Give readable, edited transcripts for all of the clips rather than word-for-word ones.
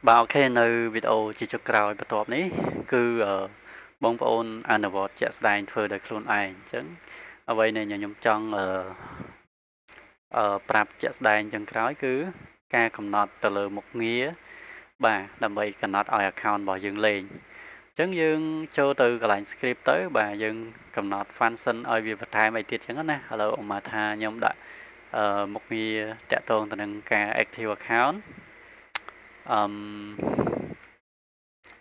បាទអូខេនៅវីដេអូជាចុងក្រោយបន្ទាប់នេះគឺបងប្អូនអនុវត្តជាក់ស្ដែងធ្វើដោយខ្លួនឯងអញ្ចឹងអ្វីដែលខ្ញុំចង់ប្រាប់ជាក់ស្ដែងចុងក្រោយគឺការកំណត់ទៅលើមុខងារបាទដើម្បីកំណត់ឲ្យ account របស់យើងលេងអញ្ចឹងយើងចូលទៅកន្លែង script ទៅបាទយើងកំណត់ function ឲ្យវាបន្ថែមអីទៀតអញ្ចឹងណាឥឡូវឧបមាថាខ្ញុំដាក់មុខងារតាក់ទងទៅនឹងការ active account អឺ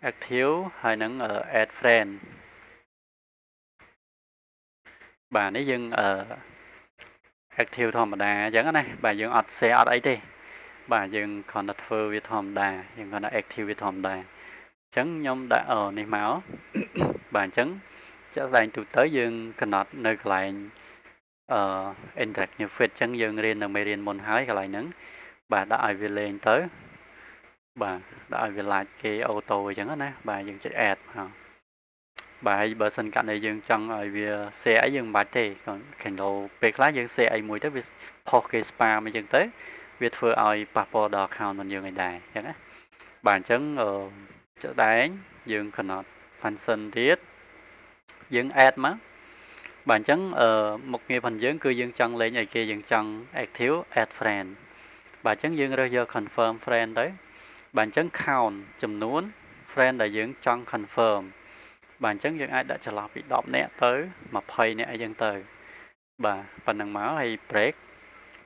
active ហើយនឹង add friend បាទនេះយើងactive ធម្មតាអញ្ចឹងណាបាទយើងអត់ share អត់អីទេបាទយើងគ្រាន់តែធ្វើវាធម្មតាយើងគ្រាន់តែ active វាធម្មតាអញ្ចឹងខ្ញុំដាក់នេះមកបាទអញ្ចឹងជាក់ស្ដែងទូទៅយើងកំណត់នៅកន្លែងinteract new fit អញ្ចឹងយើងរៀននៅមេរៀនមុនហើយកន្លែងហ្នឹងបាទដាក់ឲ្យវាលេងទៅបាទដាក់ឲ្យវា like គេអូតូអញ្ចឹងណាបាទយើងចុច add មកបាទហើយបើសិនករណីយើងចង់ឲ្យវា share អីយើងមិនបាច់ទេខាងលោពេលខ្លះយើង share អីមួយទៅវាផុសគេ spam អញ្ចឹងទៅវាធ្វើឲ្យប៉ះពាល់ដល់ account របស់យើងឯដែរអញ្ចឹងណាបាទអញ្ចឹងជាក់ស្ដែងយើងកំណត់ function ទៀតយើង add មកបាទអញ្ចឹងមុខងាររបស់យើងគឺយើងចង់លេងអីគេយើងចង់ active add friend បាទអញ្ចឹងយើងរើសយក confirm friend ទៅបាទអញ្ចឹង count ចំនួន friend ដែលយើងចង់ confirm បាទអញ្ចឹងយើងអាចដាក់ចន្លោះពី10នាក់ទៅ20នាក់អីចឹងទៅបាទប៉ុណ្ណឹងមកហើយ break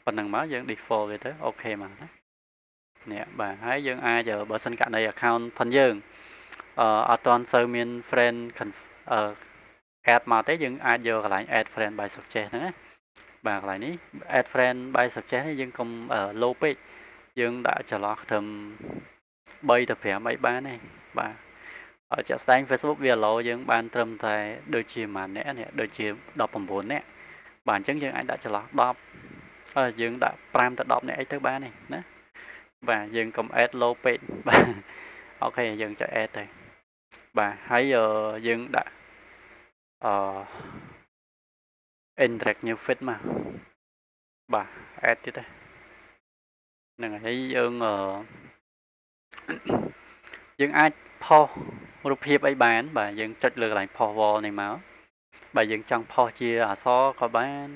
ប៉ុណ្ណឹងមកយើង default វាទៅអូខេមកណានេះបាទហើយយើងអាចបើសិនករណី account ផងយើងអត់ទាន់សូវមាន friend add មកទេយើងអាចយកកន្លែង add friend by suggest ហ្នឹងណាបាទកន្លែងនេះ add friend by suggest នេះយើងកុំ low ពេកយើងដាក់ចន្លោះត្រឹម3ទៅ5អីបានទេបាទជាក់ស្ដែង Facebook វា allow យើងបានត្រឹមតែដូចជាប៉ុន្មាននាក់នេះដូចជា19នាក់បាទអញ្ចឹងយើងអាចដាក់ចន្លោះ10យើងដាក់5ទៅ10នាក់អីទៅបានទេណាបាទយើងកុំ add low ពេកបាទអូខេយើងចុច add ទៅបាទហើយយើងដាក់interact new fit មកបាទ add ទៀតទៅហ្នឹងហើយយើងអាចផុសរូបភាពអីបានបាទយើងចុចលើកន្លែងផុស wall នេះមកបាទយើងចង់ផុសជាអក្សរក៏បាន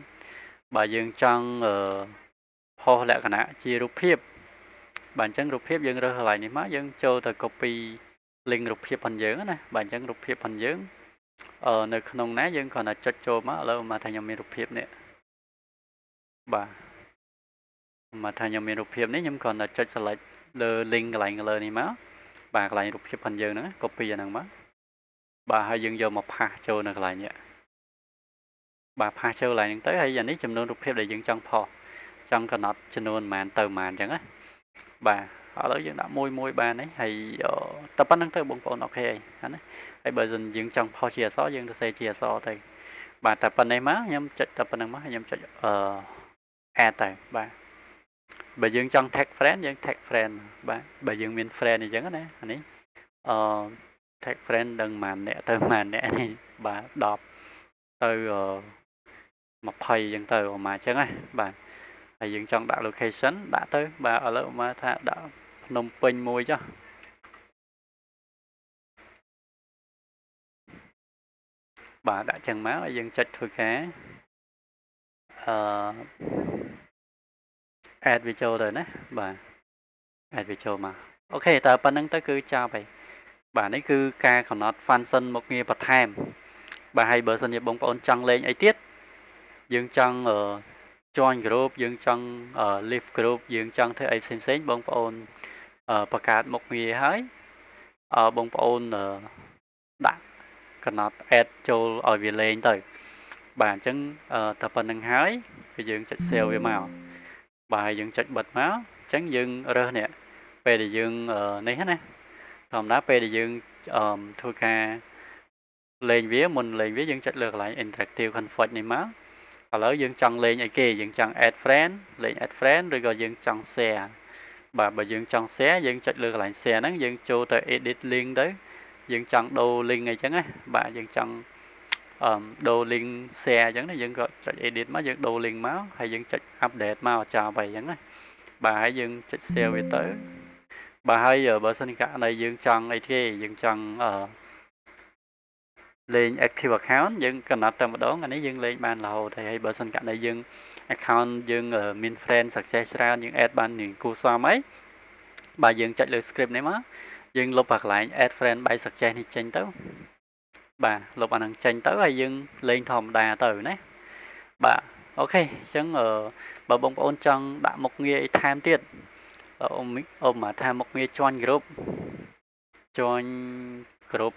បាទយើងចង់ផុសលក្ខណៈជារូបភាពបាទអញ្ចឹងរូបភាពយើងរើសកន្លែងនេះមកយើងចូលទៅ copy link រូបភាពរបស់យើងណាបាទអញ្ចឹងរូបភាពរបស់យើងនៅក្នុងណាយើងគ្រាន់តែចុចចូលមកឥឡូវមកថាខ្ញុំមានរូបភាពនេះបាទមកថាខ្ញុំមានរូបភាពនេះខ្ញុំគ្រាន់តែចុច select លើ link កន្លែងលើនេះមកបាទកន្លែងរូបភាពរបស់យើងហ្នឹង copy អាហ្នឹងមកបាទហើយយើងយកមកផាសចូលនៅកន្លែងនេះបាទផាសចូលកន្លែងហ្នឹងទៅហើយអានេះចំនួនរូបភាពដែលយើងចង់ផុសចង់កំណត់ចំនួនប៉ុន្មានទៅប៉ុន្មានអញ្ចឹងណាបាទឥឡូវយើងដាក់មួយបានហើយតែប៉ុណ្្នឹងទៅបងប្អូនអូខេហើយណាហើយបើសិនយើងចង់ផុសជាអក្សរយើងទៅសេជាអក្សរទៅបាទតែប៉ុណ្្នេះមកខ្ញុំចុចតែប៉ុណ្្នឹងមកខ្ញុំចុចadd ទៅបាទបើយើងចង់ tag friend យើង tag friend បាទបើយើងមាន friend អញ្ចឹងណាអានេះtag friend ដឹងប៉ុន្មានអ្នកទៅប៉ុន្មានអ្នកនេះបាទ10ទៅ20អញ្ចឹងទៅប្រហែលអញ្ចឹងណាបាទហើយយើងចង់ដាក់ location ដាក់ទៅបាទឥឡូវមកថាដាក់ភ្នំពេញមួយចុះបាទដាក់ចឹងមកហើយយើងចុចធ្វើការadd វាចូលទៅណាបាទ add វាចូលមកអូខេតើប៉ុណ្្នឹងទៅគឺចប់ហើយបាទនេះគឺការកំណត់ function មុខងារបន្ថែមបាទហើយបើសិនជាបងប្អូនចង់លេងអីទៀតយើងចង់ join group យើងចង់ leave group យើងចង់ធ្វើអីផ្សេងបងប្អូនបង្កើតមុខងារហើយបងប្អូនដាក់កំណត់ add ចូលឲ្យវាលេងទៅបាទអញ្ចឹងតែប៉ុណ្្នឹងហើយគឺយើងចុច save វាមកបាទយើងចុចបិទមកអញ្ចឹងយើងរើសនេះពេលដែលយើងនេះណាធម្មតាពេលដែលយើងធ្វើការលេងវាមុនលេងវាយើងចុចលើកន្លែង interactive config នេះមកឥឡូវយើងចង់លេងអីគេយើងចង់ add friend លេង add friend ឬក៏យើងចង់ share បាទបើយើងចង់ share យើងចុចលើកន្លែង share ហ្នឹងយើងចូលទៅ edit link ទៅយើងចង់ដូរ link អីចឹងណាបាទយើងចង់ដូរ link share អញ្ចឹងណាយើងក៏ចុច edit មកយើងដូរ link មកហើយយើងចុច update មកចោលទៅអញ្ចឹងណាបាទហើយយើងចុច save វាទៅ bà hay bữa sinh cả này dương chọn ấy thế dương chọn lên active account dương cần nạp tầm đó anh ấy dương lên ban lầu thì hay bữa sinh cả này dương account dương min friend success ra dương add ban những cú xoa mấy bà dương chạy lời script này má dương lục hoặc lại add friend by success thì tranh tới bà lục anh tranh tới hay dương lên thòm đà từ nè bà ok chẳng bà bông ôn trong đã một người tham tiết ôm mà tham một người join group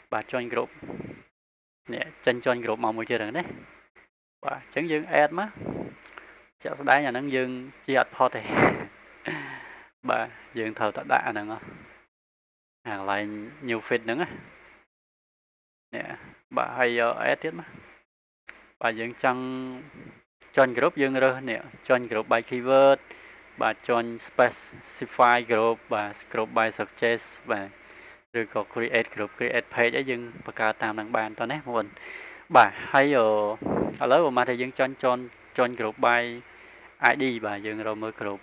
bà join group nè tranh join group màu mùi chưa đấy bà chẳng dương add má chợ đá nhà nắng dương chi ạch pho thì bà dương thờ tạ đạ nè hàng lại nhiều phết nữa nè bà hay add tiết má bà dương chăng join group dương rồi nè join group by keyword bà join specify group bà group by suggest bà rồi có create group create page ấy dương bà cả tam đăng bàn to nét một bà hay ở lớp mà thì dương join group by ID bà dương rồi mới group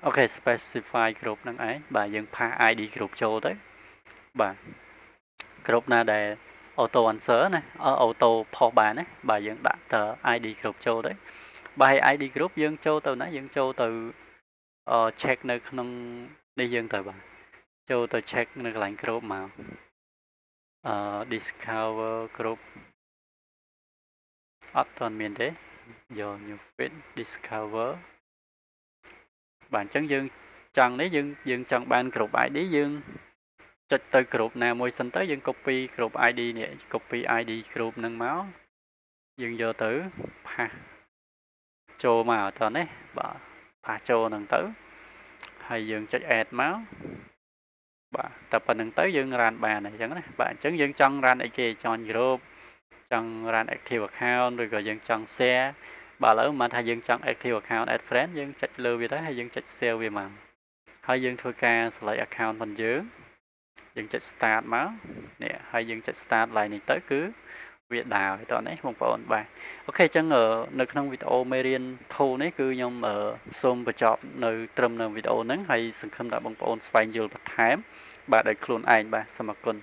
ok specify group năng ấy bà dương pha ID group cho tới bà group na để auto answer này auto phò bà này bà dương đặt tờ ID group cho đấy bài ID group dương cho từ nãy dương cho từ check nơi không đi dương từ bà cho từ check nơi lạnh group mà discover group option miền thế giờ new fit discover bản chân dương chọn đấy dương chọn ban group ID dương cho từ group nào môi sinh tới dương copy group ID nè copy ID group nâng máu dương giờ tử ha cho mà tao đấy bà pha cho nâng tử hay dương cho add máu bà tập nâng tới dương ran bà này chẳng này bạn chứng dương trong ran ấy kia chọn group trong ran active account rồi gọi dương trong share bà lỡ mà thay dương trong active account add friend dương chạy lưu vì thế hay dương chạy sale vì mà hay dương thôi ca select account phần dưới dương chạy start máu nè hay dương chạy start lại này tới cứ việc đào thì tao đấy một bọn bà ok chẳng ở nơi trong video Marian thu đấy cứ nhom ở xôm và chọn nơi trầm nơi video nắng hay sừng khâm đã bằng bọn spine dul bật thám bà để clone ảnh bà sao mà con